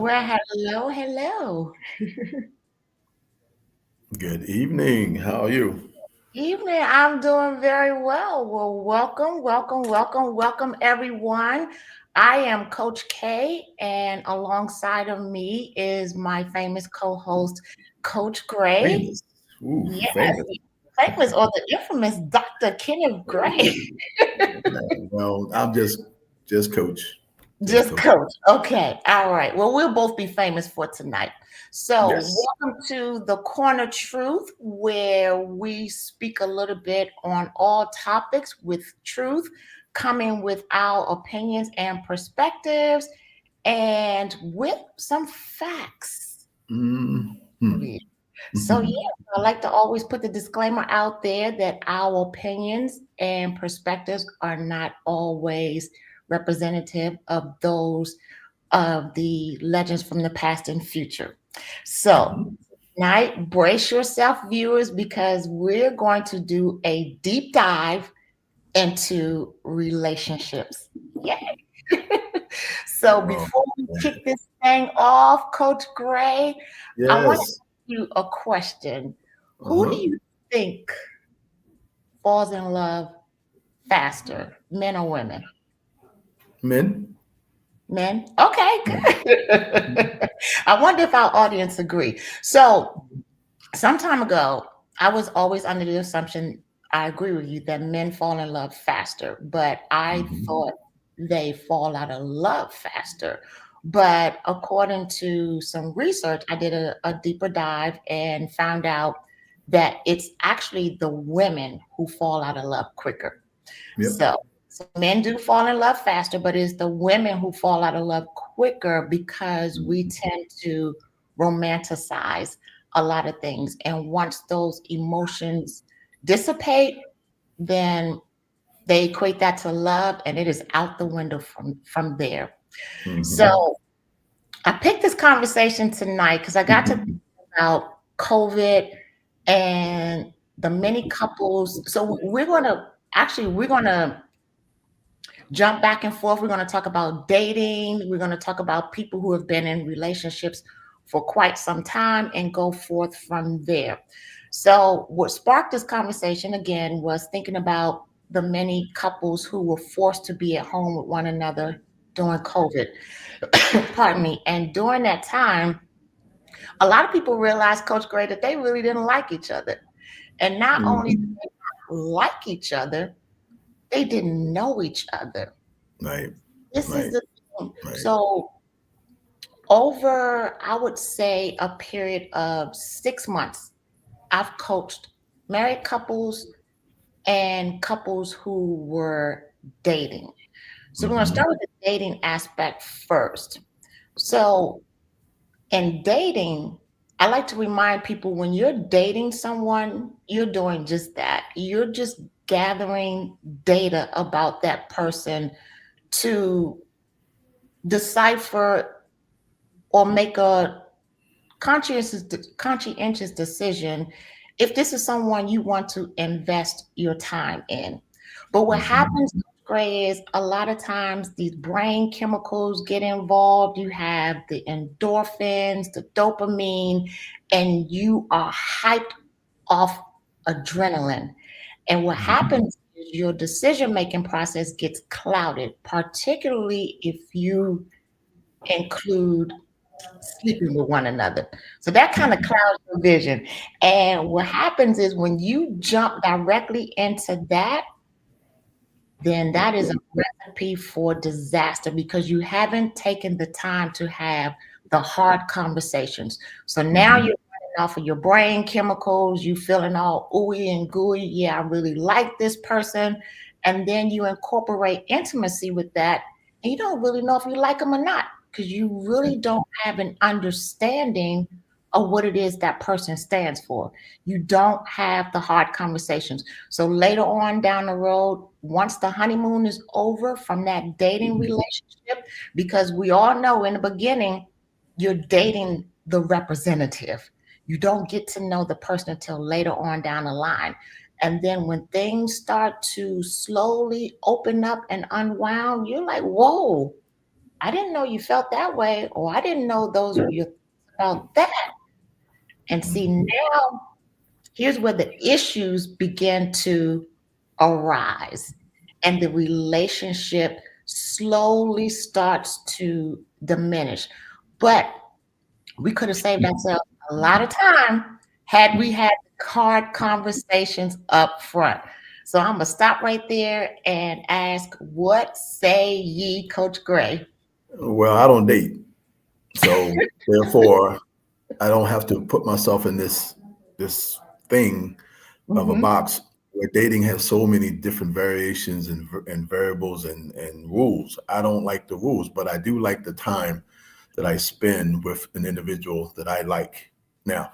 Well, hello. Good evening. How are you? Evening, I'm doing very well. Well, welcome, everyone. I am Coach K, and alongside of me is my famous co-host, Coach Gray. Famous. Ooh, Yes, famous. famous or the infamous Dr. Kenneth Gray. Well, I'm just coach. Just Just coach. coach. Okay. All right. Well, we'll both be famous for tonight. So, Yes. welcome to the Corner Truth, where we speak a little bit on all topics with truth, coming with our opinions and perspectives, and with some facts. Mm-hmm. So, yeah, I like to always put the disclaimer out there that our opinions and perspectives are not always representative of those of the legends from the past and future. So, tonight, brace yourself, viewers, because we're going to do a deep dive into relationships. Yeah. So, Oh, before we man. kick this thing off, Coach Gray, I want to Yes. ask you a question. Who do Uh-huh. you think falls in love faster, men or women? Men. Men? Okay, good. I wonder if our audience agree. So, some time ago, I was always under the assumption, I agree with you, that men fall in love faster, but I Mm-hmm. thought they fall out of love faster. But according to some research, I did a deeper dive and found out that it's actually the women who fall out of love quicker. Yep. So men do fall in love faster, but it's the women who fall out of love quicker because we tend to romanticize a lot of things. And once those emotions dissipate, then they equate that to love and it is out the window from there. Mm-hmm. So I picked this conversation tonight because I got to think about COVID and the many couples. So we're gonna jump back and forth. We're going to talk about dating. We're going to talk about people who have been in relationships for quite some time and go forth from there. So, what sparked this conversation again was thinking about the many couples who were forced to be at home with one another during COVID. Pardon me. And during that time, a lot of people realized, Coach Gray, that they really didn't like each other. And not only did Mm-hmm. they not like each other, they didn't know each other. Right. This is Right. the thing. Right. So over, I would say, a period of 6 months, I've coached married couples and couples who were dating. So we're going to Mm-hmm. start with the dating aspect first. So in dating, I like to remind people when you're dating someone, you're doing just that. You're just gathering data about that person to decipher or make a conscientious decision if this is someone you want to invest your time in. But what Mm-hmm. happens, Gray, is a lot of times these brain chemicals get involved. You have the endorphins, the dopamine, and you are hyped off adrenaline. And what Mm-hmm. happens is your decision making process gets clouded, particularly if you include sleeping with one another. So that kind of clouds your vision. And what happens is when you jump directly into that, then that is a recipe for disaster because you haven't taken the time to have the hard conversations. So now Mm-hmm. you're running off of your brain chemicals, you feeling all ooey and gooey. Yeah, I really like this person. And then you incorporate intimacy with that, and you don't really know if you like them or not because you really don't have an understanding of what it is that person stands for. You don't have the hard conversations. So later on down the road, once the honeymoon is over from that dating relationship, because we all know in the beginning, you're dating the representative. You don't get to know the person until later on down the line. And then when things start to slowly open up and unwound, you're like, whoa, I didn't know you felt that way, or I didn't know those were your thoughts about that. And see, Mhm. now here's where the issues begin to arise, and the relationship slowly starts to diminish. But we could have saved ourselves a lot of time had we had hard conversations up front. So I'm gonna stop right there and ask, what say ye, Coach Gray? Well, I don't date, so therefore, I don't have to put myself in this thing of a Hmm. box where dating has so many different variations and variables and rules. I don't like the rules, but I do like the time that I spend with an individual that I like. Now,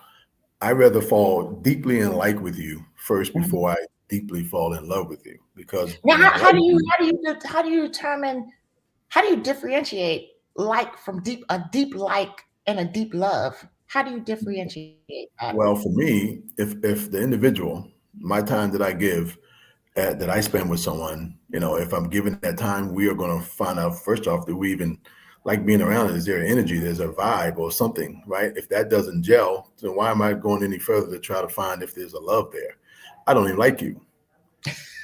I rather fall deeply in like with you first before I deeply fall in love with you. Because Now, when I like you, how do you determine, how do you differentiate like from a deep like and a deep love? How do you differentiate that? well, for me, if the individual, my time that I give that I spend with someone, if I'm giving that time, we are going to find out first off, do we even like being around it? Is there energy? There's a vibe or something, right? If that doesn't gel, then why am I going any further to try to find if there's a love there? I don't even like you.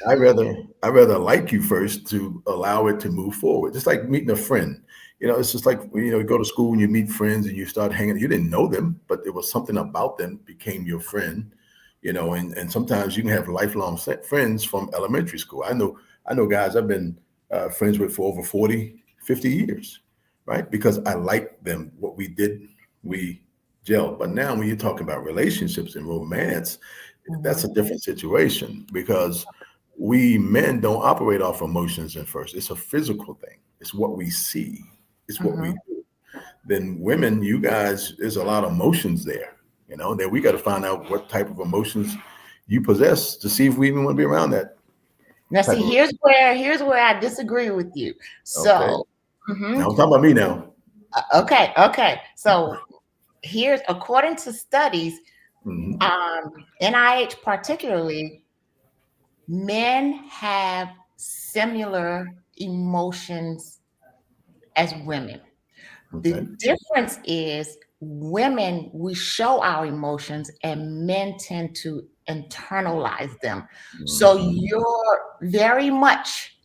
I rather like you first to allow it to move forward. Just like meeting a friend. It's just like you go to school and you meet friends and you start hanging. You didn't know them, but there was something about them became your friend. And sometimes you can have lifelong friends from elementary school. I know guys I've been friends with for over 40, 50 years, right? Because I like them. What we did, we gelled. But now when you're talking about relationships and romance, that's a Mhm, different situation because we men don't operate off emotions at first. It's a physical thing. It's what we see. It's what we mhm. do. Then women, you guys, there's a lot of emotions there. That we got to find out what type of emotions you possess to see if we even want to be around that Now, type see, of. here's where I disagree with you. Okay. So, mhm, Now I'm talking about me now. okay. So here's, according to studies, Hmm. NIH particularly, men have similar emotions as women. Okay. The difference is women, we show our emotions, and men tend to internalize them. So Hmm. you're very much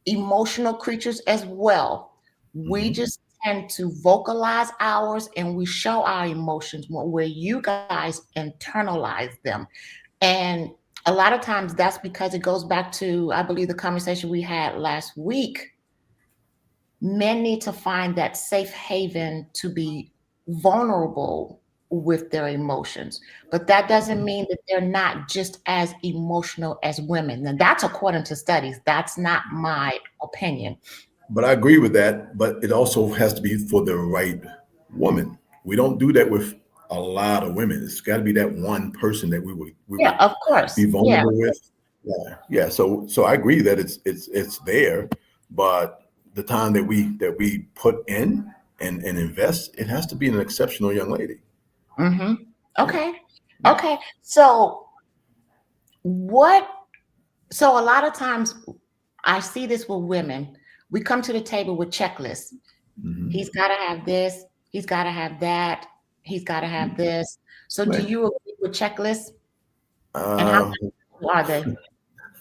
emotional creatures as well. We Hmm. just tend to vocalize ours and we show our emotions more, where you guys internalize them. And a lot of times that's because it goes back to, I believe, the conversation we had last week. Men need to find that safe haven to be vulnerable with their emotions. But that doesn't mean that they're not just as emotional as women. And that's according to studies. That's not my opinion. But I agree with that. But it also has to be for the right woman. We don't do that with a lot of women. It's got to be that one person that we would Yeah, of be course. Yeah. vulnerable with. Yeah, yeah. So I agree that it's there, but the time that we put in and invest, it has to be an exceptional young lady. Hmm. Yeah, Okay. yeah. Okay. What, so a lot of times I see this with women. We come to the table with checklists. Hmm. He's got to have this. He's got to have that. He's got to have this. So, do Right. you agree with checklists? And how Um, many are they?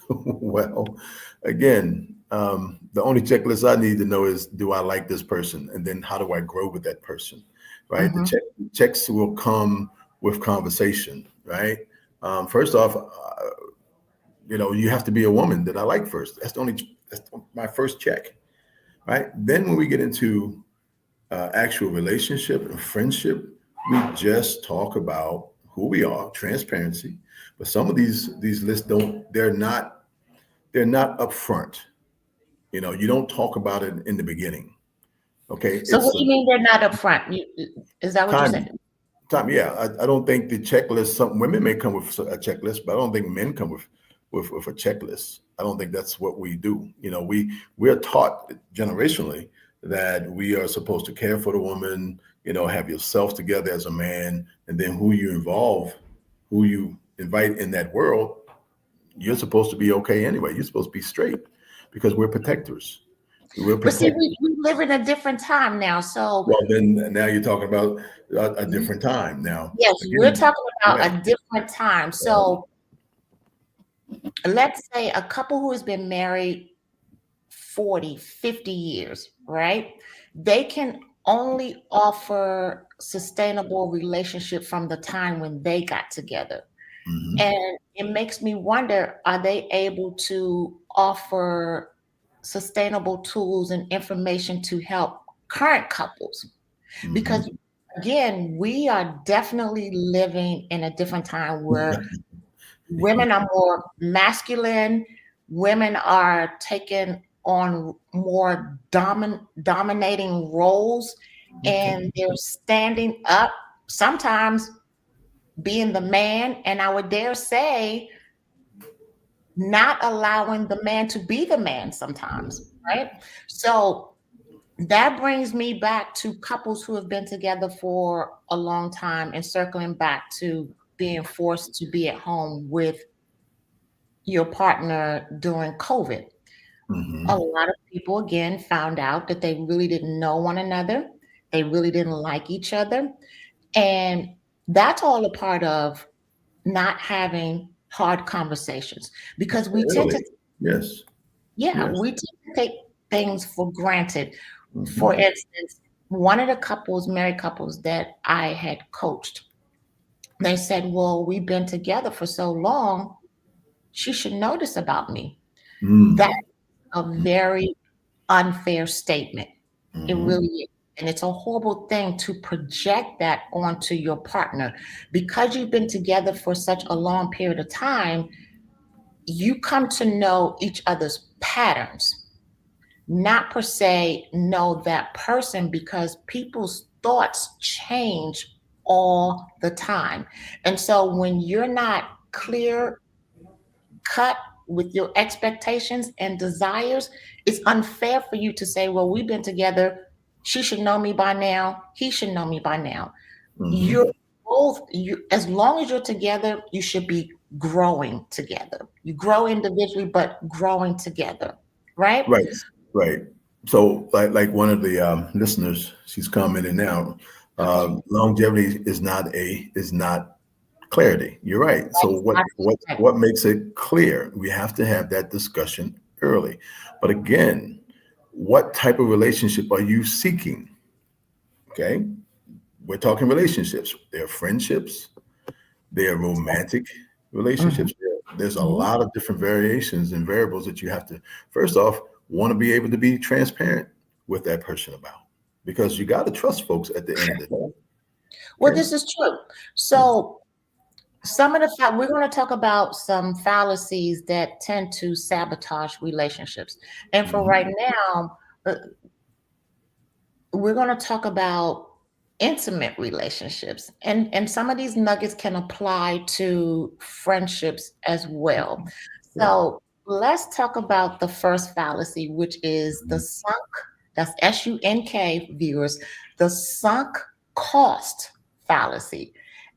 well, again, the only checklist I need to know is, do I like this person, and then how do I grow with that person, right? The Hmm. checks will come with conversation, right? First off, you have to be a woman that I like first. That's my first check, right? Then when we get into actual relationship and friendship, we just talk about who we are, transparency. But some of these lists don't. They're not upfront. You don't talk about it in the beginning. Okay, So, it's what a do you mean they're not upfront? Is that what you're time. saying? Time, yeah. I don't think the checklist. Some women may come with a checklist, but I don't think men come with a checklist. I don't think that's what we do. We're taught generationally that we are supposed to care for the woman. Have yourself together as a man, and then who you invite in that world, you're supposed to be okay anyway. You're supposed to be straight because we're protectors. We're But see, protected. we live in a different time now. So Well, then now you're talking about a different time. Now, yes, we're again, talking about yeah. a different time. So let's say a couple who has been married 40, 50 years, right? They can only offer sustainable relationship from the time when they got together. Mhm. And it makes me wonder, are they able to offer sustainable tools and information to help current couples? Because Mhm. again, we are definitely living in a different time where women are more masculine, women are taking on more dominating roles, Okay. and they're standing up, sometimes being the man, and I would dare say, not allowing the man to be the man sometimes, right? So that brings me back to couples who have been together for a long time and circling back to being forced to be at home with your partner during COVID. A Mhm. lot of people, again, found out that they really didn't know one another. They really didn't like each other. And that's all a part of not having hard conversations because we tend to, Really? Yes. yeah, Yes. we tend to take things for granted. For Mhm. instance, one of the couples, married couples that I had coached, they said, well, we've been together for so long, she should know this about me. That's Mm. a very unfair statement. It Mhm. really is. And it's a horrible thing to project that onto your partner. Because you've been together for such a long period of time, you come to know each other's patterns, not per se know that person because people's thoughts change all the time. And so when you're not clear cut with your expectations and desires, it's unfair for you to say, well, we've been together. She should know me by now. He should know me by now. Mhm. You're both, as long as you're together, you should be growing together. You grow individually, but growing together, right? Right. Right. So, like one of the listeners, she's commenting now. Okay. Longevity is not clarity. You're right. That So is what not what correct. what makes it clear? We have to have that discussion early. But again, what type of relationship are you seeking? Okay, we're talking relationships. There are friendships. There are romantic Mhm, relationships. There's a mhm. lot of different variations and variables that you have to, first off, want to be able to be transparent with that person about, because you got to trust folks at the end of the day. Well, Okay. this is true. Yeah. So some of the we're going to talk about some fallacies that tend to sabotage relationships. And for Mhm. right now, we're going to talk about intimate relationships. And some of these nuggets can apply to friendships as well. Yeah. So let's talk about the first fallacy, which is the Mhm. sunk, that's SUNK, viewers, the sunk cost fallacy.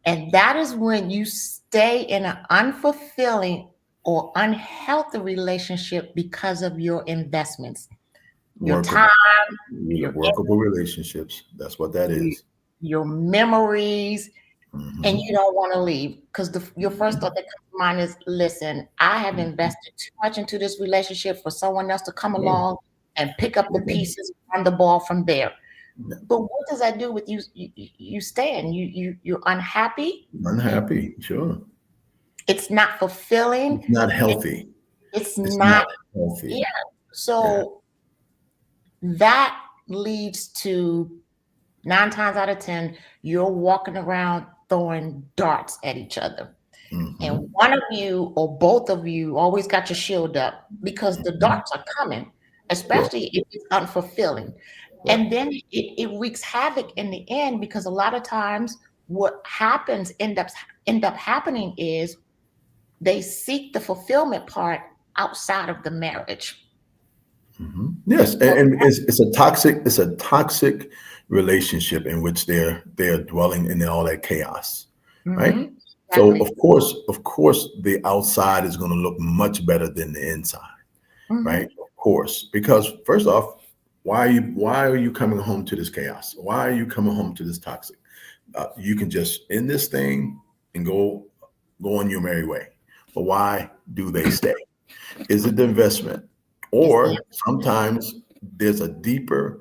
And that is when you stay in an unfulfilling or unhealthy relationship because of your investments, your time, Workable, your workable relationships. That's what that energy, is. your memories, and Mhm. you don't want to leave because your first thought that comes to mind is, listen, I have Mhm. invested too much into this relationship for someone else to come Yeah. along and pick up the Yeah. pieces, run the ball from there. Yeah. But what does that do with you? You staying, you're unhappy. Unhappy, sure. It's not fulfilling. It's not It, healthy. it's It's not not. Yeah. healthy. Yeah. So that leads to 9 times out of 10, you're walking around throwing darts at each other. And Mhm. one of you or both of you always got your shield up because the Mhm. darts are coming, Sure. especially if it's unfulfilling. Yeah. And then it wreaks havoc in the end because a lot of times what happens end up happening is they seek the fulfillment part outside of the marriage. Yes, So, and it's a toxic relationship in which they're dwelling in all that chaos, right? mhm, So exactly. of course, the outside is going to look much better than the inside, right? Mhm, Of course, because first off, Why are you coming home to this chaos? Why are you coming home to this toxic? You can just end this thing and go on your merry way. But why do they stay? Is it the investment? Or sometimes there's a deeper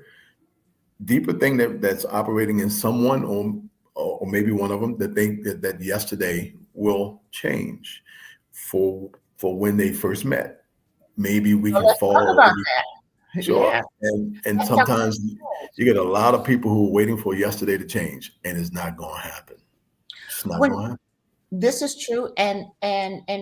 thing that's operating in someone, or maybe one of them, that think that yesterday will change for when they first met. Maybe we Well, can let's talk fall. about that. Sure. Yeah. And Let's talk about sometimes you get a lot of people who are waiting for yesterday to change, and it's not going to happen. It's not when going to happen. this is true, and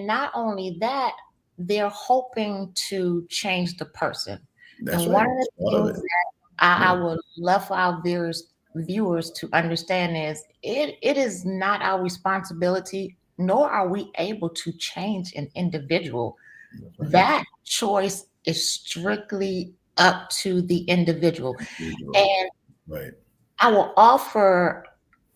not only that, they're hoping to change the person. That's And right. one of the Part of things it. that I Yeah. would love for our viewers to understand is it is not our responsibility, nor are we able to change an individual. That's right. That choice is strictly up to the individual. Individual. And Right. I will offer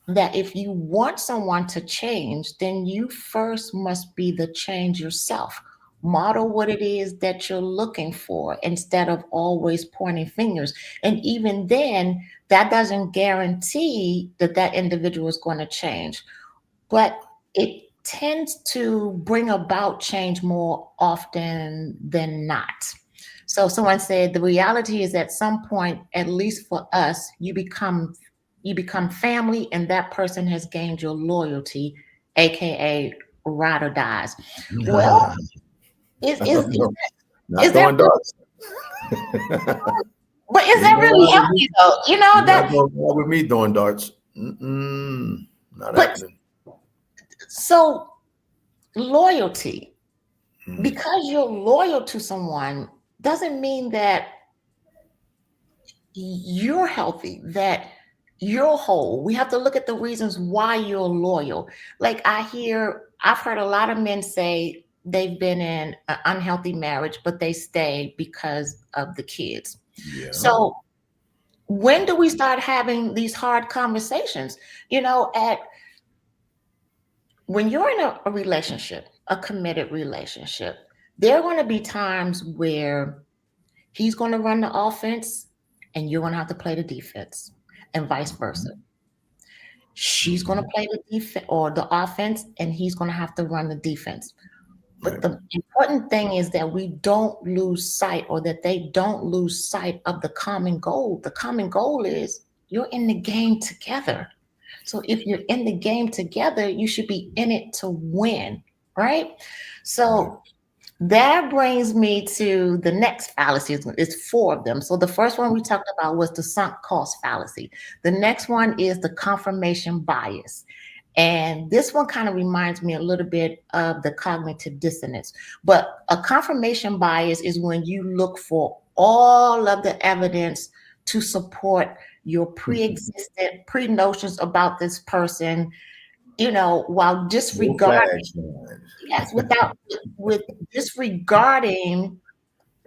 that if you want someone to change, then you first must be the change yourself. Model what it is that you're looking for instead of always pointing fingers. And even then, that doesn't guarantee that that individual is going to change, but it tends to bring about change more often than not. So someone said the reality is at some point, at least for us, you become family, and that person has gained your loyalty, aka ride or dies. Well, is No, is not that throwing darts. but is You ain't that gonna really ride with me. healthy though? You know You're not that. gonna ride with me throwing darts. Not But happening. so loyalty, Mm. because you're loyal to someone, doesn't mean that you're healthy, that you're whole. We have to look at the reasons why you're loyal. Like I've heard a lot of men say they've been in an unhealthy marriage, but they stay because of the kids. Yeah. So when do we start having these hard conversations? At when you're in a relationship, a committed relationship, there are going to be times where he's going to run the offense and you're going to have to play the defense, and vice versa. She's going to Mhm. play the defense or the offense, and he's going to have to run the defense. But Right. the important thing is that we don't lose sight, or that they don't lose sight of the common goal. The common goal is you're in the game together. So if you're in the game together, you should be in it to win, right? Right. So that brings me to the next fallacy. It's four of them. So the first one we talked about was the sunk cost fallacy. The next one is the confirmation bias. And this one kind of reminds me a little bit of the cognitive dissonance. But a confirmation bias is when you look for all of the evidence to support your pre-existent pre-notions about this person, while No disregarding, flag signs. yes, with disregarding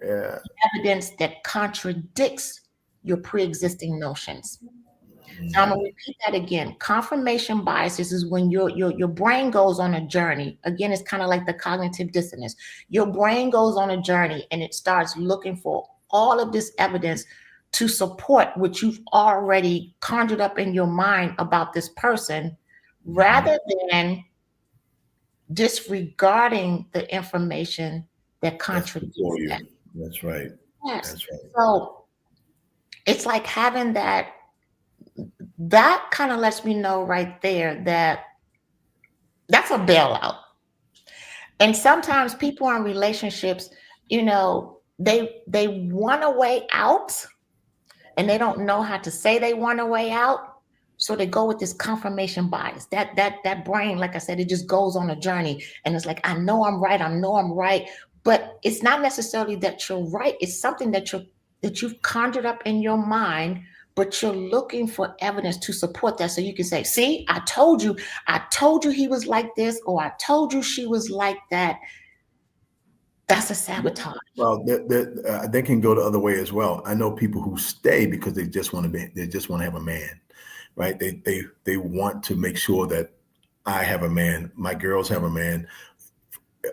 Yeah. evidence that contradicts your pre-existing notions. So I'm gonna Mm. repeat that again. Confirmation biases is when your brain goes on a journey. Again, it's kind of like the cognitive dissonance. Your brain goes on a journey and it starts looking for all of this evidence to support what you've already conjured up in your mind about this person, Mhm. rather than disregarding the information that That's contradicts before that. you. That's right. Yes. That's right. So it's like having that kind of lets me know right there that that's a bailout. And sometimes people in relationships, they want a way out, and they don't know how to say they want a way out. So they go with this confirmation bias. That brain, like I said, it just goes on a journey, and it's like, I know I'm right, I know I'm right. But it's not necessarily that you're right. It's something that you've conjured up in your mind, but you're looking for evidence to support that. So you can say, see, I told you he was like this, or I told you she was like that. That's a sabotage. Well, they can go the other way as well. I know people who stay because they just want to be. They just want to have a man, right? They want to make sure that I have a man. My girls have a man.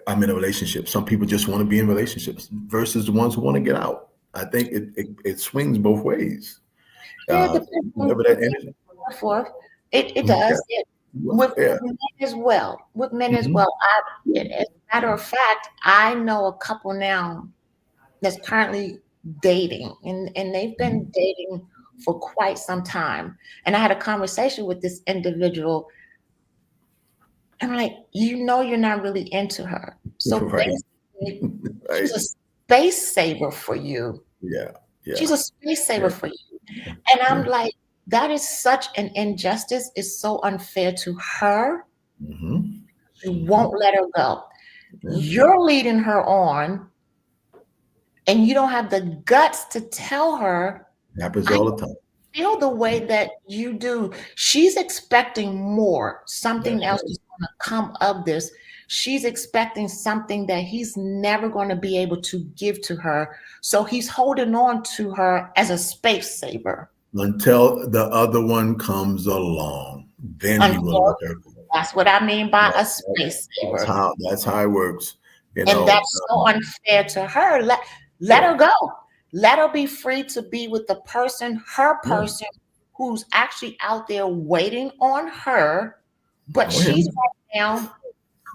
I'm in a relationship. Some people just want to be in relationships versus the ones who want to get out. I think it swings both ways. Yeah, it depends on Whatever that energy. so forth. It Yeah. does. Yeah. With men as well. With men as Mhm. well. As a matter of fact, I know a couple now that's currently dating, and they've been Mhm. dating for quite some time. And I had a conversation with this individual. I'm like, you're not really into her. So Right. basically, she's Right. a space saver for you. Yeah. She's Yeah. a space saver Yeah. for you. And Yeah. I'm like, that is such an injustice. It's so unfair to her. Mhm. You Mhm. won't let her go. Yeah. You're leading her on, and you don't have the guts to tell her, Happens I all the time. feel the way that you do. She's expecting more. Something That's else right. is going to come of this. She's expecting something that he's never going to be able to give to her. So he's holding on to her as a space saver. Until the other one comes along, then he will Unfortunately, let her go. that's what I mean by That, a space saver. that's how it works. You And know. that's so unfair to her. Let Yeah. her go. Let her be free to be with the person, her Yeah. person, who's actually out there waiting on her. But Or she's him. right now,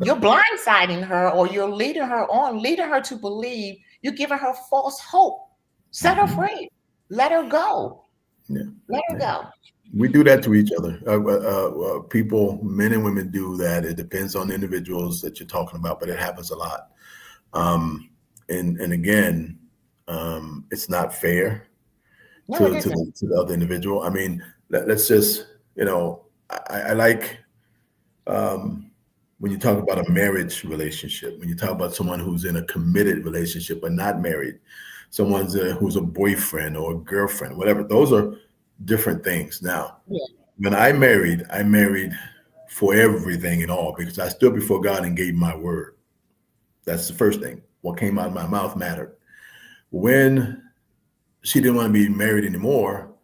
you're blindsiding her, or you're leading her on, leading her to believe, you're giving her false hope. Set her Mhm. free. Let her go. Yeah. Let her Yeah. go. We do that to each other. People, men and women do that. It depends on the individuals that you're talking about, but it happens a lot. And again, it's not fair No, it to isn't. the other individual. I mean, let's just, I like when you talk about a marriage relationship, when you talk about someone who's in a committed relationship but not married, who's a boyfriend or a girlfriend, whatever. Those are different things. Now, Yeah. when I married for everything and all because I stood before God and gave my word. That's the first thing. What came out of my mouth mattered. When she didn't want to be married anymore,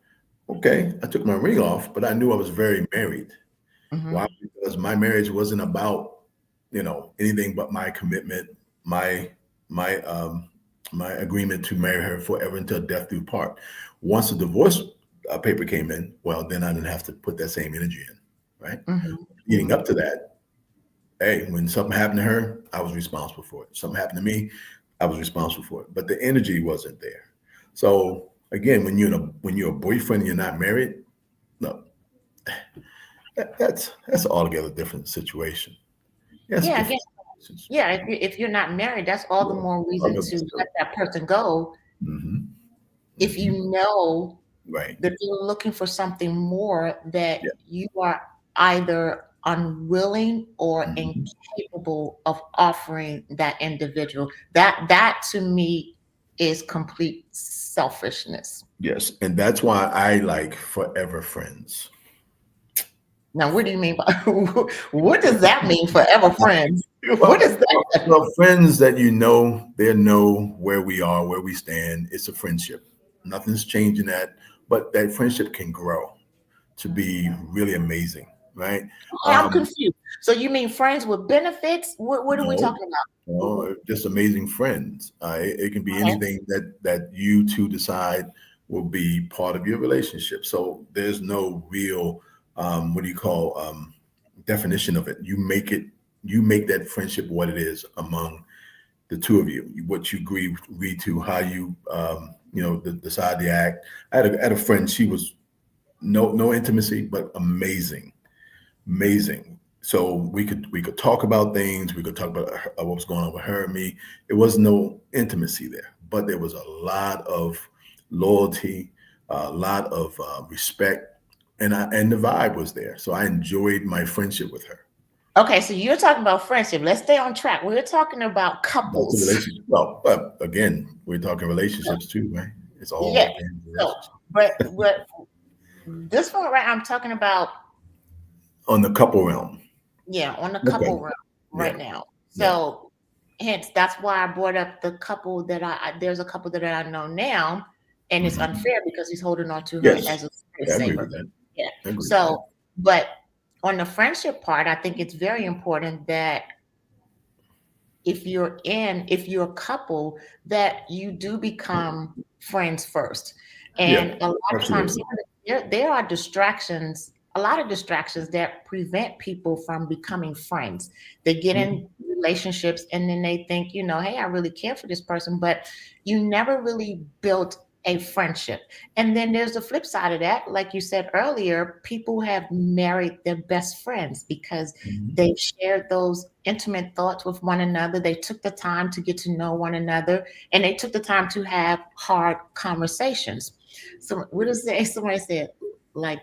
okay, I took my ring off, but I knew I was very married. Why? Hmm. Because my marriage wasn't about, anything but my commitment, my my um my agreement to marry her forever until death do part. Once the divorce paper came in, well, then I didn't have to put that same energy in, right? Hmm. Leading up to that, hey, when something happened to her, I was responsible for it. Something happened to me, I was responsible for it. But the energy wasn't there. So again, when you're a boyfriend and you're not married, no, that's an altogether different situation. That's a Yeah, different again, situation. yeah. If you're not married, that's all the Yeah, more reason altogether to let different. that person go. Mhm, If mhm. you know Right. that you're looking for something more that Yeah. you are either unwilling or Mhm. incapable of offering that individual, that to me is complete selfishness. Yes, and that's why I like forever friends. Now, what do you mean by what does that mean, forever friends? What is Well, that? friends that they know where we are, where we stand. It's a friendship. Nothing's changing that, but that friendship can grow to be really amazing, right? Okay, I'm Um, confused. So you mean friends with benefits? What are we no, talking about? no, just amazing friends. It can be Okay. anything that you two decide will be part of your relationship. So there's no real what do you call definition of it. You make that friendship what it is among the two of you, what you agree to, how you decide to act. I had a friend. She was no intimacy, but amazing, amazing. So we could talk about things. We could talk about what was going on with her and me. It was no intimacy there, but there was a lot of loyalty, a lot of respect, and the vibe was there. So I enjoyed my friendship with her. Okay, so you're talking about friendship. Let's stay on track. We're talking about That's a couples. relationship. Well, but again, we're talking relationships too, right? It's Yeah. all again So, relationship but this one right, I'm talking about, on the couple realm. yeah, on the Okay. couple realm Yeah. right now. Yeah. So, hence that's why I brought up the couple that there's a couple that I know now, and it's Mhm. unfair because he's holding on to her Yes. as a Yeah, space I agree saver. with that. Yeah. I agree with that. So, but on the friendship part, I think it's very important that if you're a couple, that you do become friends first. Yeah, And a lot of times absolutely. there are distractions, a lot of distractions that prevent people from becoming friends. They get Mhm. in relationships and then they think, hey, I really care for this person, but you never really built a friendship. And then there's the flip side of that. Like you said earlier, people have married their best friends because Mhm. they've shared those intimate thoughts with one another. They took the time to get to know one another, and they took the time to have hard conversations. So what is it? Somebody said, like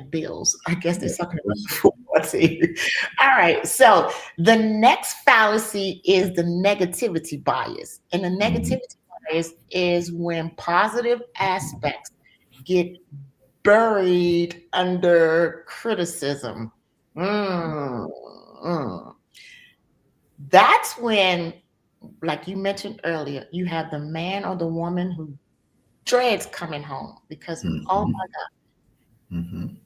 bills. I guess they're Yeah, talking it's- about frequency. All right. So the next fallacy is the negativity bias. And the mhm. negativity bias is when positive aspects get buried under criticism. Mm, mm. That's when, like you mentioned earlier, you have the man or the woman who dreads coming home because, oh Mhm. Mhm.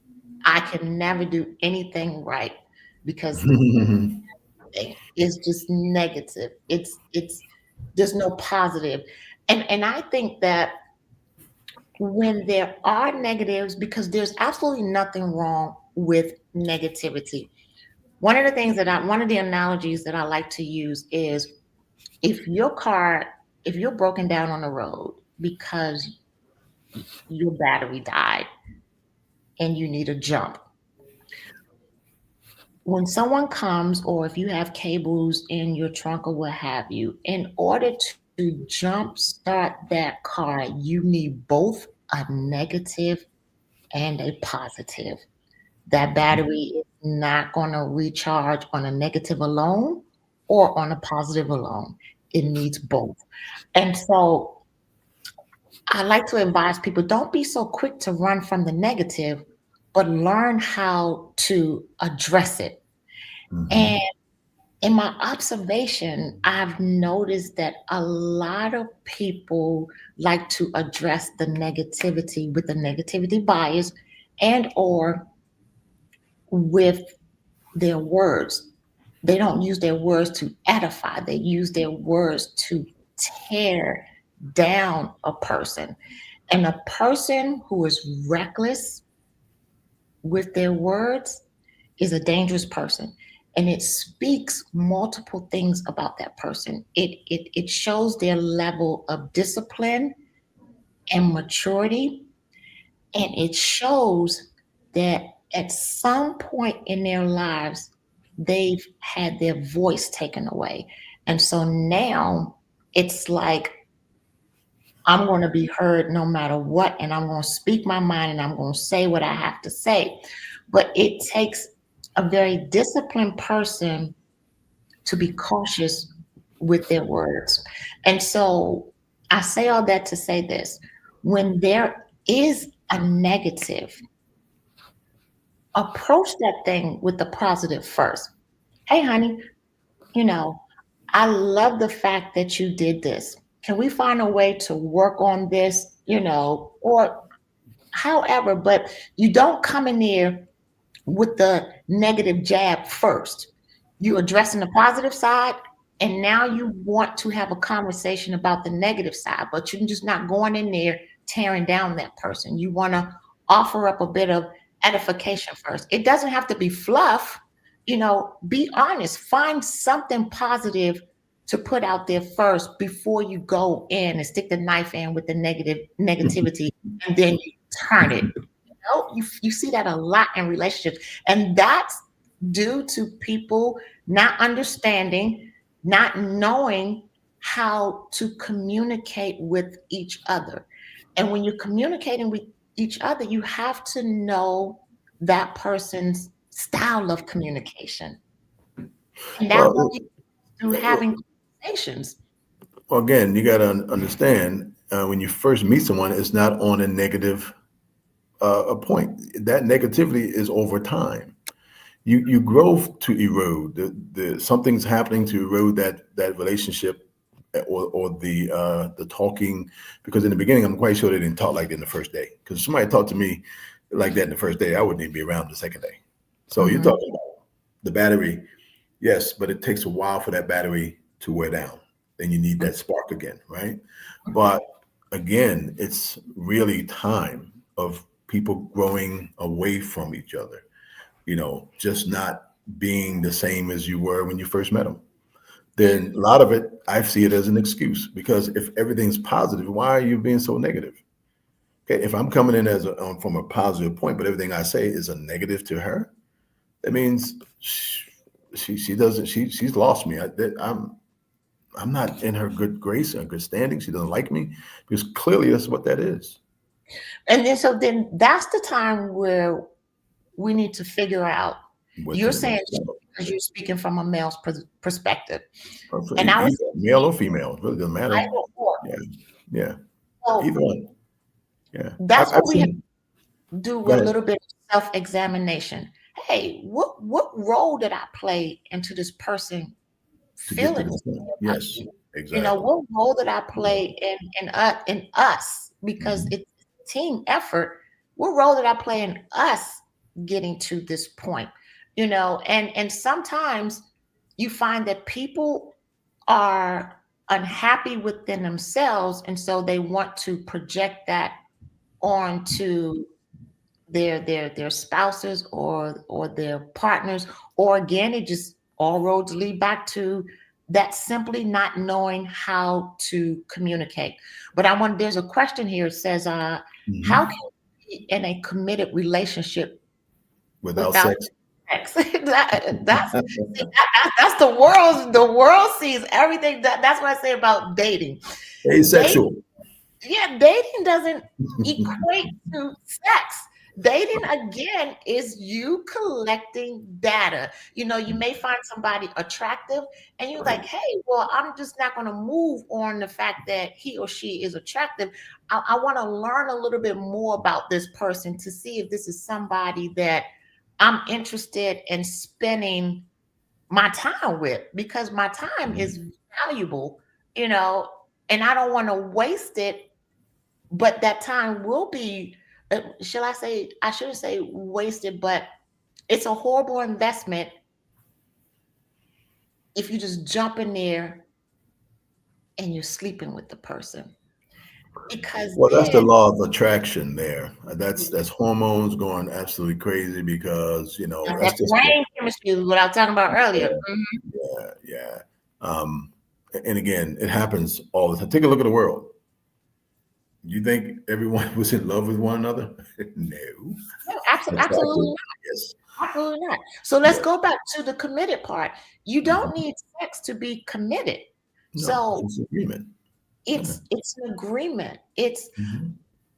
I can never do anything right because it's just negative. It's there's no positive. And I think that when there are negatives, because there's absolutely nothing wrong with negativity. One of the analogies that I like to use is if if you're broken down on the road because your battery died and you need a jump, when someone comes, or if you have cables in your trunk or what have you, in order to jump start that car, you need both a negative and a positive. That battery is not going to recharge on a negative alone or on a positive alone. It needs both. And so I like to advise people, don't be so quick to run from the negative, but learn how to address it. And Mhm. in my observation, I've noticed that a lot of people like to address the negativity with the negativity bias and or with their words. They don't use their words to edify, they use their words to tear down a person. And a person who is reckless with their words is a dangerous person. And it speaks multiple things about that person. It shows their level of discipline and maturity. And it shows that at some point in their lives, they've had their voice taken away. And so now it's like, I'm going to be heard no matter what, and I'm going to speak my mind and I'm going to say what I have to say. But it takes a very disciplined person to be cautious with their words. And so I say all that to say this: when there is a negative, approach that thing with the positive first. Hey, honey, you know, I love the fact that you did this. Can we find a way to work on this, or however? But you don't come in there with the negative jab first. You addressing the positive side, and now you want to have a conversation about the negative side, but you're just not going in there tearing down that person. You want to offer up a bit of edification first. It doesn't have to be fluff. Be honest. Find something positive to put out there first before you go in and stick the knife in with the negativity, and then you turn it. You see that a lot in relationships, and that's due to people not understanding, not knowing how to communicate with each other. And when you're communicating with each other, you have to know that person's style of communication, and that will Well, be through having conversations. well, again, you got to understand when you first meet someone, it's not on a negative a point. That negativity is over time. You grow to erode. Something's happening to erode that relationship or the talking. Because in the beginning, I'm quite sure they didn't talk like that in the first day. Because if somebody talked to me like that in the first day, I wouldn't even be around the second day. So you're Mhm. talking about the battery, yes, but it takes a while for that battery to wear down. Then you need that spark again, right? But again, it's really time of people growing away from each other, just not being the same as you were when you first met them. Then a lot of it, I see it as an excuse, because if everything's positive, why are you being so negative? Okay, if I'm coming in from a positive point, but everything I say is a negative to her, that means she doesn't she's lost me. I'm not in her good grace and good standing. She doesn't like me, because clearly that's what that is. And then that's the time where we need to figure out. You're saying because you're speaking from a male's perspective, and I was male or female, it really doesn't matter. Yeah. So either one. Yeah, that's what we have seen. to do a little bit of self-examination. Hey, what role did I play into this person feeling? Yes, exactly. What role did I play in us? Because it's a team effort. What role did I play in us getting to this point? And sometimes you find that people are unhappy within themselves, and so they want to project that onto their spouses or their partners, or again, it just all roads lead back to that simply not knowing how to communicate. But there's a question here. It says, how can you be in a committed relationship without sex? That's the world sees everything. That's what I say about dating. Asexual. Dating doesn't equate to sex. Dating, again, is you collecting data. You may find somebody attractive and you're like, hey, well, I'm just not going to move on the fact that he or she is attractive. I want to learn a little bit more about this person to see if this is somebody that I'm interested in spending my time with, because my time is valuable, and I don't want to waste it. But that time will be, I shouldn't say wasted, but it's a horrible investment if you just jump in there and you're sleeping with the person. Because that's the law of attraction there. That's hormones going absolutely crazy, because that's brain chemistry, what I was talking about earlier. Yeah. And again, it happens all the time. Take a look at the world. You think everyone was in love with one another? No, absolutely not. Yes, absolutely not. So let's go back to the committed part. You don't need sex to be committed. So it's an agreement. It's an agreement.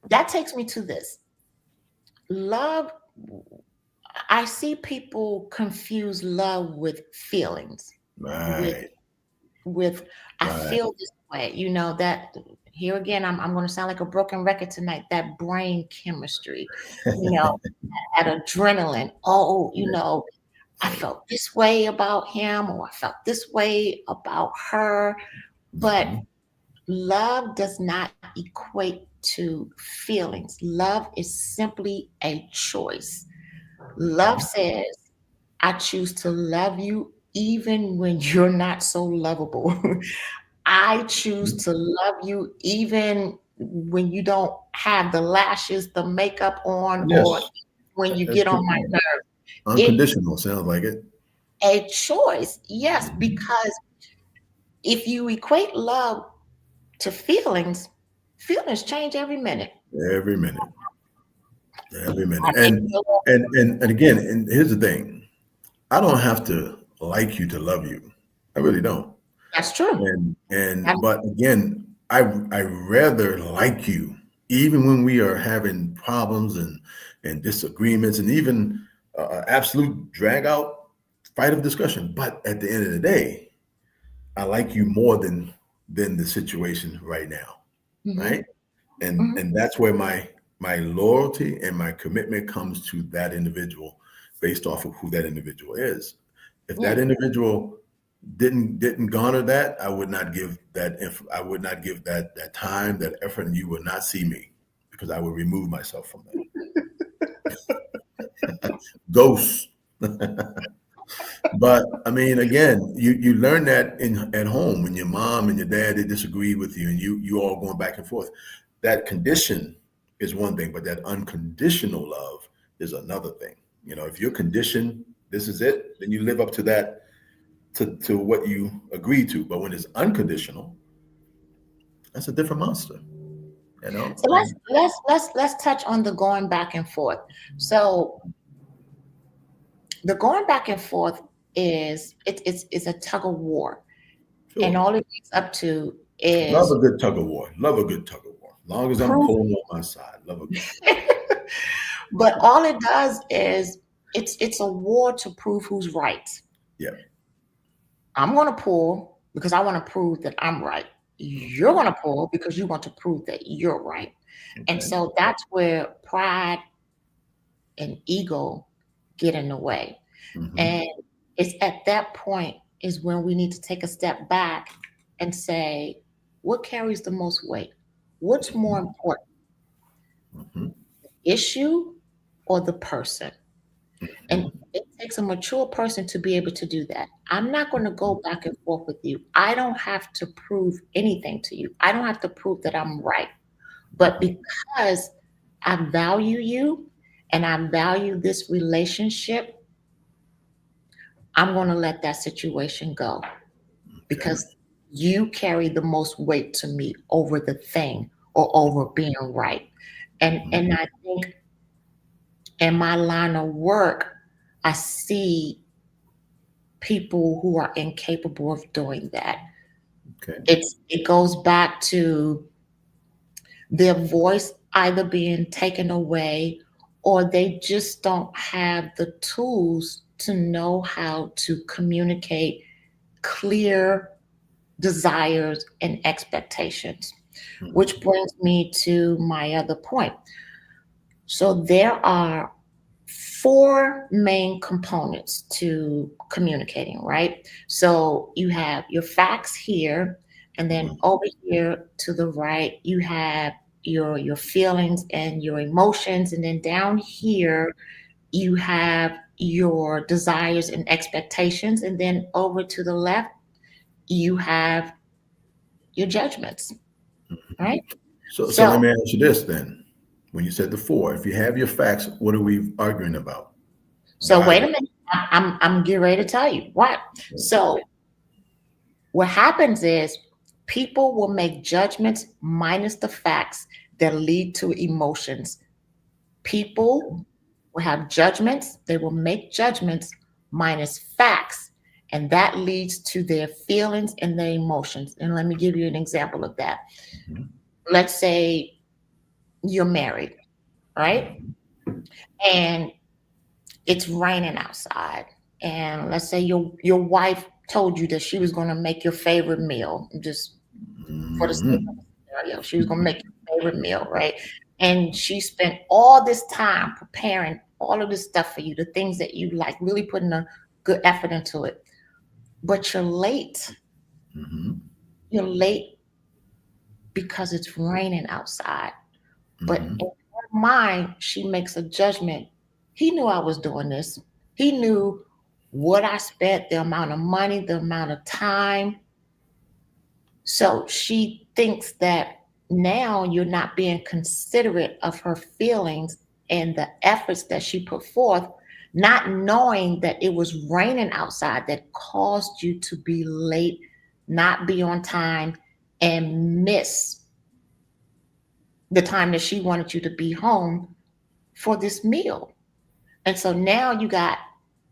That takes me to this. Love. I see people confuse love with feelings. Right. With I feel this way. That here again, I'm going to sound like a broken record tonight. That brain chemistry, that adrenaline. I felt this way about him, or I felt this way about her. But love does not equate to feelings. Love is simply a choice. Love says, I choose to love you even when you're not so lovable. I choose to love you even when you don't have the lashes, the makeup on, or when you get on my nerves. Unconditional sounds like it. A choice, yes, because if you equate love to feelings change every minute. Every minute. And again, and here's the thing. I don't have to like you to love you. I really don't. That's true. But again, I rather like you, even when we are having problems and disagreements, and even absolute drag out fight of discussion. But at the end of the day, I like you more than the situation right now, right? And that's where my loyalty and my commitment comes to that individual, based off of who that individual is. If that individual didn't garner that, I would not give that. I would not give that time, that effort, and you would not see me, because I would remove myself from that. Ghosts. But I mean, again, you learn that at home when your mom and your dad they disagree with you, and you all going back and forth. That condition is one thing, but that unconditional love is another thing. You know, if you're conditioned, this is it, then you live up to that to what you agreed to. But when it's unconditional, that's a different monster. You know, So let's touch on the going back and forth. So the going back and forth is it's a tug of war, and sure. all it gets up to Love is a good tug of war. Love a good tug of war. As long as I'm proof. pulling on my side, love a good. But all it does is it's a war to prove who's right. Yeah. I'm going to pull because I want to prove that I'm right. You're going to pull because you want to prove that you're right. And Okay. so that's where pride and ego get in the way. Hmm. And it's at that point is when we need to take a step back and say, what carries the most weight? What's more important, Hmm. issue or the person? And Hmm. it takes a mature person to be able to do that. I'm not going to go back and forth with you. I don't have to prove anything to you. I don't have to prove that I'm right. But because I value you and I value this relationship, I'm going to let that situation go Okay. because you carry the most weight to me over the thing or over being right. Hmm. And I think in my line of work, I see people who are incapable of doing that. Okay. It goes back to their voice either being taken away or they just don't have the tools to know how to communicate clear desires and expectations, which Hmm. brings me to my other point. So there are four main components to communicating, right? So you have your facts here, and then Hmm. over here to the right, you have your feelings and your emotions, and then down here you have your desires and expectations, and then over to the left you have your judgments, right? So let So me ask you this then. When you said the four, if you have your facts, what are we arguing about? so Why? wait a minute. I'm getting ready to tell you what. So what happens is people will make judgments minus the facts that lead to emotions. People will have judgments, they will make judgments minus facts, and that leads to their feelings and their emotions. And let me give you an example of that. Mhm. Let's say you're married, right? And it's raining outside. And let's say your wife told you that she was going to make your favorite meal, just for the sake of Mhm. the scenario. She was going to make your favorite meal, right? And she spent all this time preparing all of this stuff for you, the things that you like, really putting a good effort into it. But you're late. Mhm. You're late because it's raining outside. But in Mhm. her mind, she makes a judgment. He knew I was doing this. He knew what I spent, the amount of money, the amount of time. So she thinks that now you're not being considerate of her feelings and the efforts that she put forth, not knowing that it was raining outside that caused you to be late, not be on time, and miss the time that she wanted you to be home for this meal. And so now you got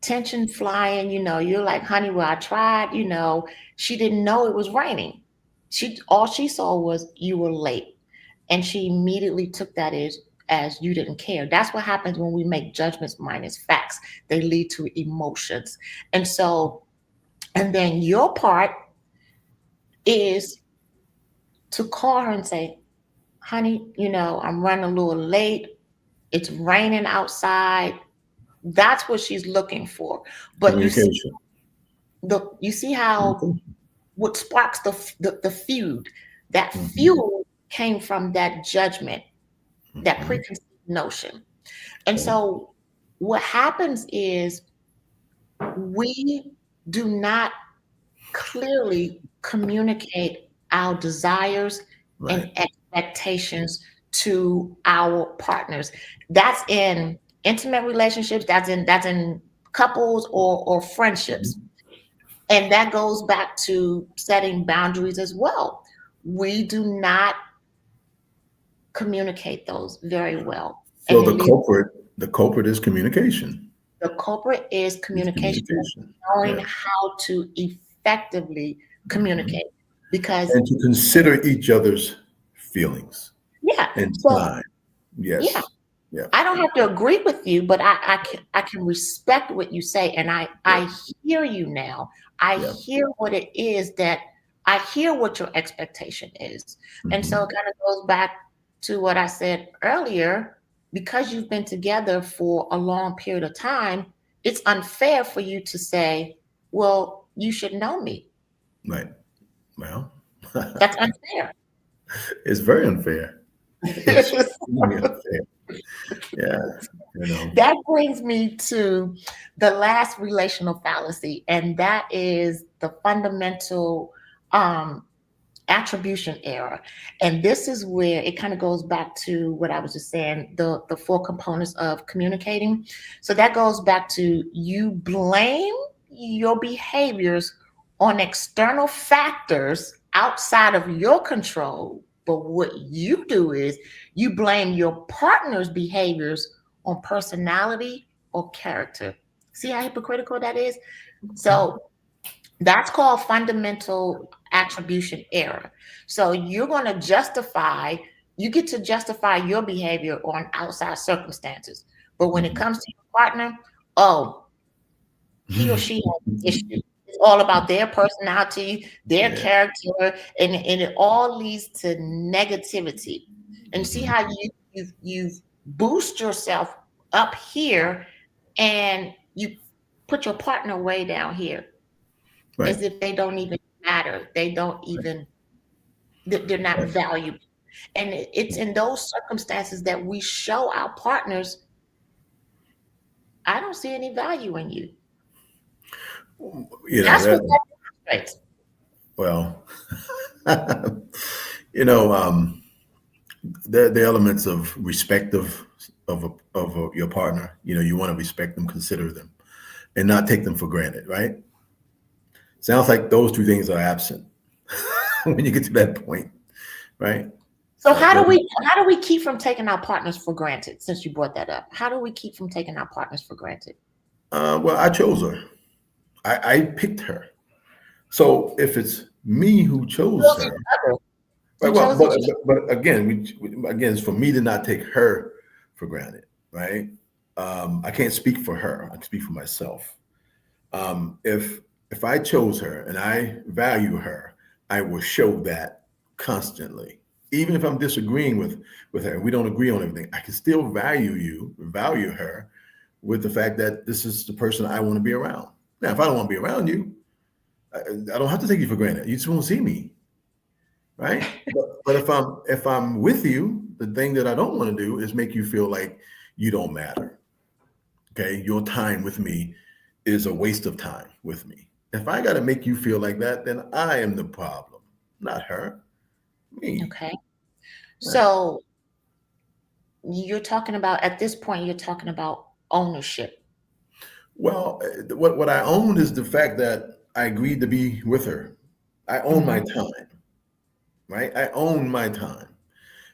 tension flying, you're like, honey, well, I tried, she didn't know it was raining. All she saw was you were late. And she immediately took that as you didn't care. That's what happens when we make judgments minus facts. They lead to emotions. And so, and then your part is to call her and say, honey, I'm running a little late. It's raining outside. That's what she's looking for. But Communication. you see how Communication. what sparks the feud. That Mhm. feud came from that judgment, that Mhm. preconceived notion. And Okay. so what happens is we do not clearly communicate our desires Right. and expectations to our partners. That's in intimate relationships, that's in couples or friendships. Mhm. And that goes back to setting boundaries as well. We do not communicate those very well. So And it leads the culprit is communication. the culprit is It's communication, communication. knowing Yeah. how to effectively Mhm. communicate. Because And to consider each other's feelings yeah, and so time. yeah, Yes. Yeah. I don't have to agree with you, but I can respect what you say, and Yeah. I hear you now. I Yeah. hear what it is that I hear what your expectation is, and so Mhm. it kind of goes back to what I said earlier. Because you've been together for a long period of time, it's unfair for you to say, "Well, you should know me." Right. Well, That's unfair. it's very unfair. It's extremely unfair. Yeah. You know. That brings me to the last relational fallacy, and that is the fundamental um, attribution error. And this is where it kind of goes back to what I was just saying, the four components of communicating. So that goes back to you blame your behaviors on external factors outside of your control. But what you do is you blame your partner's behaviors on personality or character. See how hypocritical that is? So that's called fundamental attribution error. So you're going to justify, you get to justify your behavior on outside circumstances. But when it Mhm. comes to your partner, oh, he or she has issues. It's all about their personality, their Yeah. character, and it all leads to negativity. And see Mhm. how you've boost yourself up here and you put your partner way down here Right. as if they don't even matter. They don't Right. even, they're not Right. valuable. And it's in those circumstances that we show our partners, I don't see any value in you. You know That's what that. that demonstrates. Well, you know, the elements of respect of your partner. You know, you want to respect them, consider them, and not take them for granted. Right? Sounds like those two things are absent when you get to that point, right? So Those, how do we keep from taking our partners for granted? Since you brought that up, how do we keep from taking our partners for granted? well, I chose her. I picked her. So if it's me who You chose chose her, each other. right? You Well, chose each other. but again, again, it's for me to not take her for granted, right? I can't speak for her. I can speak for myself. If I chose her and I value her, I will show that constantly. Even if I'm disagreeing with her, we don't agree on everything. I can still value her, with the fact that this is the person I want to be around. Now, if I don't want to be around you, I don't have to take you for granted. You just won't see me, right? But if I'm with you, the thing that I don't want to do is make you feel like you don't matter. Okay, your time with me is a waste of time with me. If I got to make you feel like that, then I am the problem, not her. Me. Okay. Right. So you're talking about, at this point, you're talking about ownership. Well, what I own is the fact that I agreed to be with her. I own my Mhm. time, right? I own my time.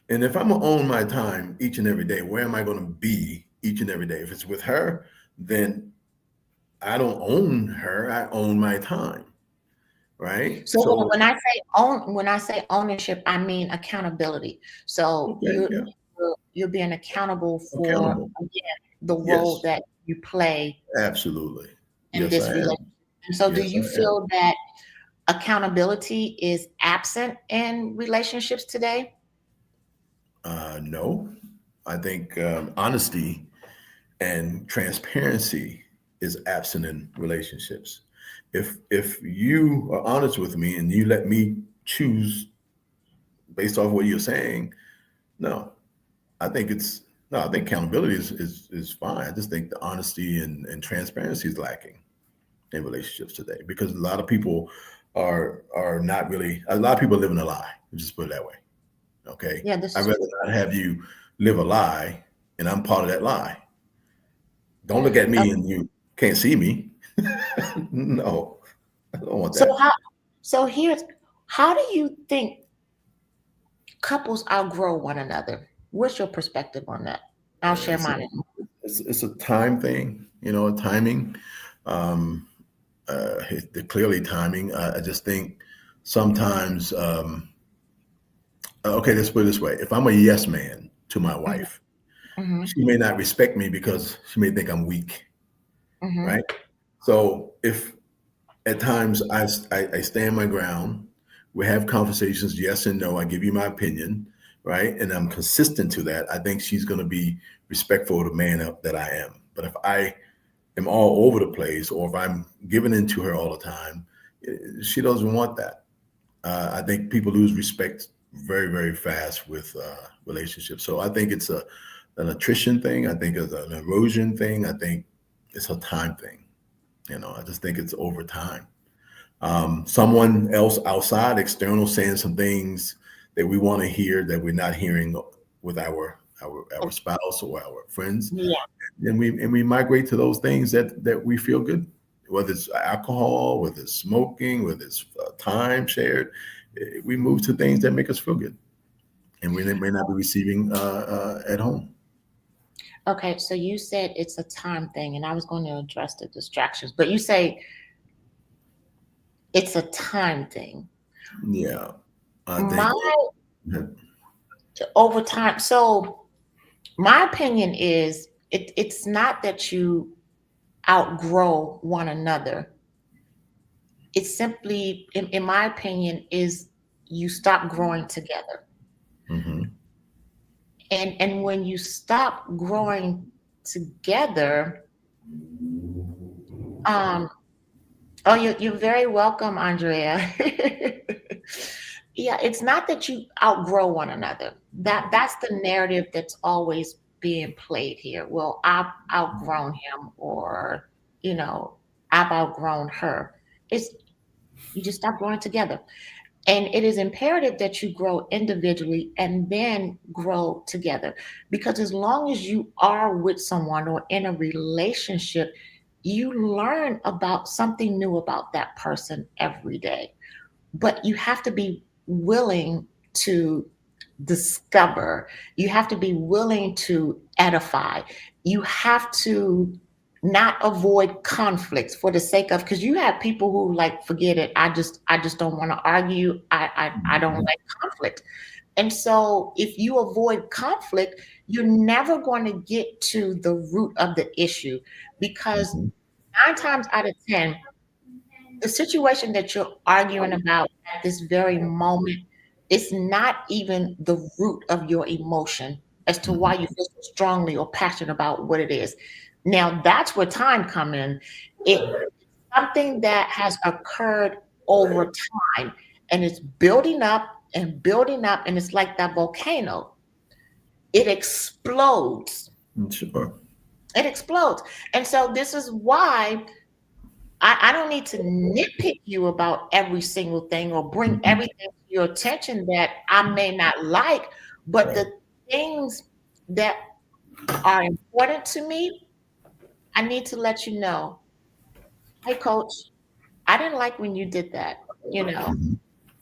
And if I'm gonna own my time each and every day, where am I gonna be each and every day? If it's with her, then I don't own her. I own my time, right? So So, when I say ownership, I mean accountability. So okay, yeah, you're being accountable for, accountable. again, the role Yes, that you play absolutely. in Yes, this I am. relationship. And so do Yes, you I am. feel that accountability is absent in relationships today? No, I think honesty and transparency is absent in relationships. If you are honest with me and you let me choose based off what you're saying, no, I think it's no, I think accountability is fine. I just think the honesty and transparency is lacking. in relationships today, because a lot of people are not really. A lot of people live in a lie. Just put it that way. Okay, Yeah, this I'd is rather not have you live a lie, and I'm part of that lie. Don't look at true. me and you can't see me. No, I don't want So that. how do you think couples outgrow one another? What's your perspective on that? I'll share It's a, mine. it's a time thing, a timing. Um, clearly timing. I just think sometimes. Okay, let's put it this way: if I'm a yes man to my Mhm, wife, mhm, she may not respect me because she may think I'm weak, mhm. right? So if at times I stand my ground, we have conversations, yes and no. I give you my opinion, right? And I'm consistent to that. I think she's going to be respectful of the man that I am. But if I am all over the place, or if I'm giving in to her all the time, she doesn't want that. I think people lose respect very, very fast with relationships. So I think it's an attrition thing. I think it's an erosion thing. I think it's a time thing. I just think it's over time. Someone else outside, external, saying some things that we want to hear that we're not hearing with our spouse or our friends, Yeah. and we migrate to those things that we feel good, whether it's alcohol, whether it's smoking, whether it's time shared. We move to things that make us feel good, and we may not be receiving at home. Okay, so you said it's a time thing, and I was going to address the distractions, but you say it's a time thing. Yeah, I think. My over time. So my opinion is it's not that you outgrow one another. It's simply, in my opinion, is you stop growing together. Mhm. And when you stop growing together, um, oh, you're very welcome, Andrea. Yeah, it's not that you outgrow one another. That's the narrative that's always being played here. Well, I've outgrown him, or you know, I've outgrown her. It's you just stop growing together. And it is imperative that you grow individually and then grow together. Because as long as you are with someone or in a relationship, you learn about something new about that person every day. But you have to be willing to discover, you have to be willing to edify, you have to not avoid conflicts for the sake of, because you have people who like, forget it, I just don't want to argue, I don't Mhm. like conflict. And so if you avoid conflict, you're never going to get to the root of the issue, because Mhm. 9 times out of 10, the situation that you're arguing about at this very moment is not even the root of your emotion as to why Mhm. you feel so strongly or passionate about what it is. Now that's where time come in. It's something that has occurred over time, and it's building up and building up, and it's like that volcano. It explodes. Sure. It explodes. And so this is why I don't need to nitpick you about every single thing or bring Mhm. everything to your attention that I may not like, but Right. the things that are important to me, I need to let you know, hey coach, I didn't like when you did that, you know. Mhm.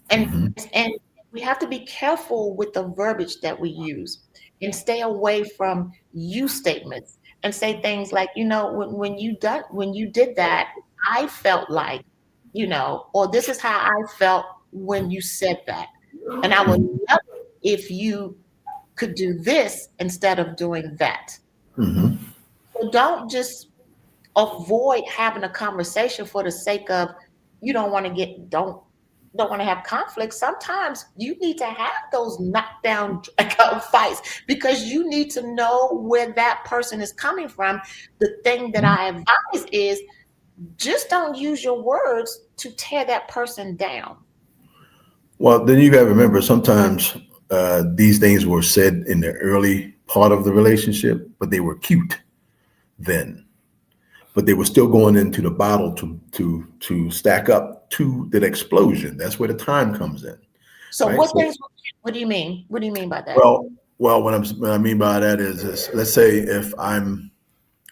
And Mhm. and we have to be careful with the verbiage that we use and stay away from you statements and say things like, when you did that, I felt like, or this is how I felt when you said that. And I would Mhm. love it if you could do this instead of doing that. Mhm. So don't just avoid having a conversation for the sake of you don't want to have conflict. Sometimes you need to have those knockdown drag out fights because you need to know where that person is coming from. The thing that I advise is just don't use your words to tear that person down. Well, then you got to remember sometimes these things were said in the early part of the relationship, but they were cute then. but they were still going into the bottle to stack up to that explosion. That's where the time comes in. So Right? what do you mean? What do you mean by that? Well, what I mean by that is let's say if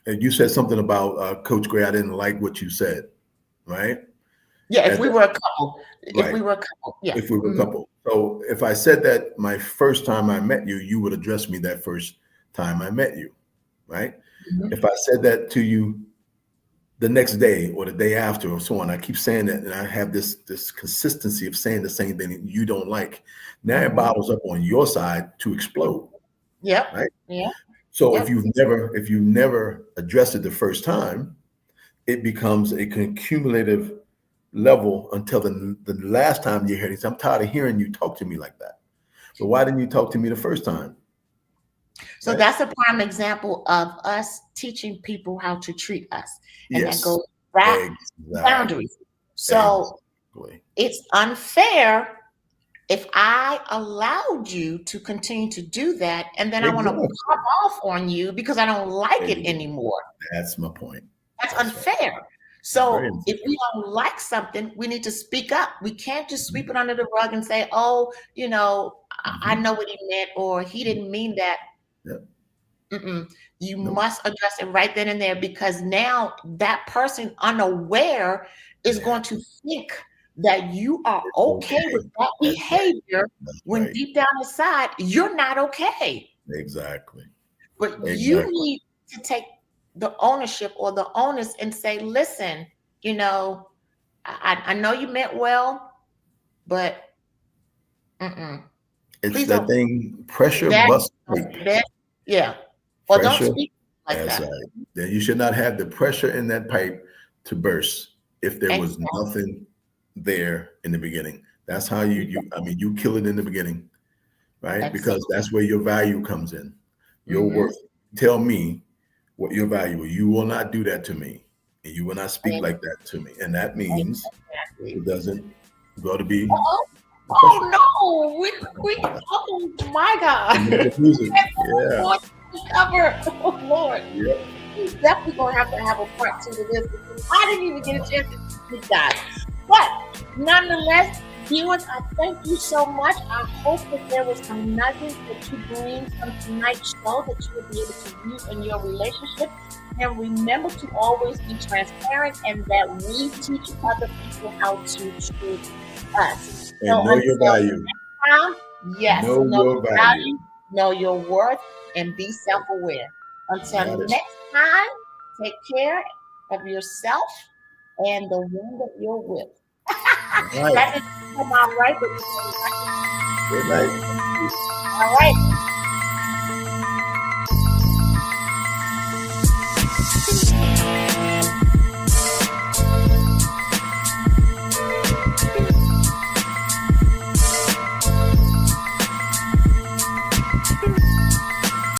you said something about Coach Gray, I didn't like what you said, right? Yeah, if we were a couple. Right. If we were a couple, yeah. If we were a couple. So if I said that my first time I met you, you would address me that first time I met you, right? If I said that to you the next day or the day after or so on, I keep saying that, and I have this consistency of saying the same thing that you don't like. Now it bottles up on your side to explode. Yep. Right. Yeah. So if you've never addressed it the first time, it becomes a cumulative level until the last time you heard it. I'm tired of hearing you talk to me like that. But why didn't you talk to me the first time? So that's a prime example of us teaching people how to treat us. And that goes back to boundaries. So it's unfair if I allowed you to continue to do that, and then I want to pop off on you because I don't like it anymore. That's my point. That's unfair. So if we don't like something, we need to speak up. We can't just sweep it under the rug and say, oh, I know what he meant, or he didn't mean that. You must address it right then and there, because now that person unaware is going to think that you are okay with that behavior when deep down inside you're not okay. Exactly. But you need to take the ownership or the onus and say, listen, I know you meant well, but it's that thing, pressure busts pipe. Yeah. Or don't speak like that. Then you should not have the pressure in that pipe to burst if there was nothing there in the beginning. That's how you kill it in the beginning, right? Because that's where your value comes in. Your worth. Tell me what your value is. You will not do that to me, and you will not speak like that to me. And that means it doesn't go to be. Oh no! Oh my God! Cover. Oh Lord! He's definitely gonna have a part 2 to this, because I didn't even get a chance to speak that. But nonetheless, viewers, I thank you so much. I hope that there was some nuggets that you gleaned from tonight's show that you will be able to use in your relationship. And remember to always be transparent, and that we teach other people how to treat us. And know your value. Yes, know your value, know your worth, and be self-aware. Until next time, take care of yourself and the one that you're with. That didn't come out right, but good night. All right.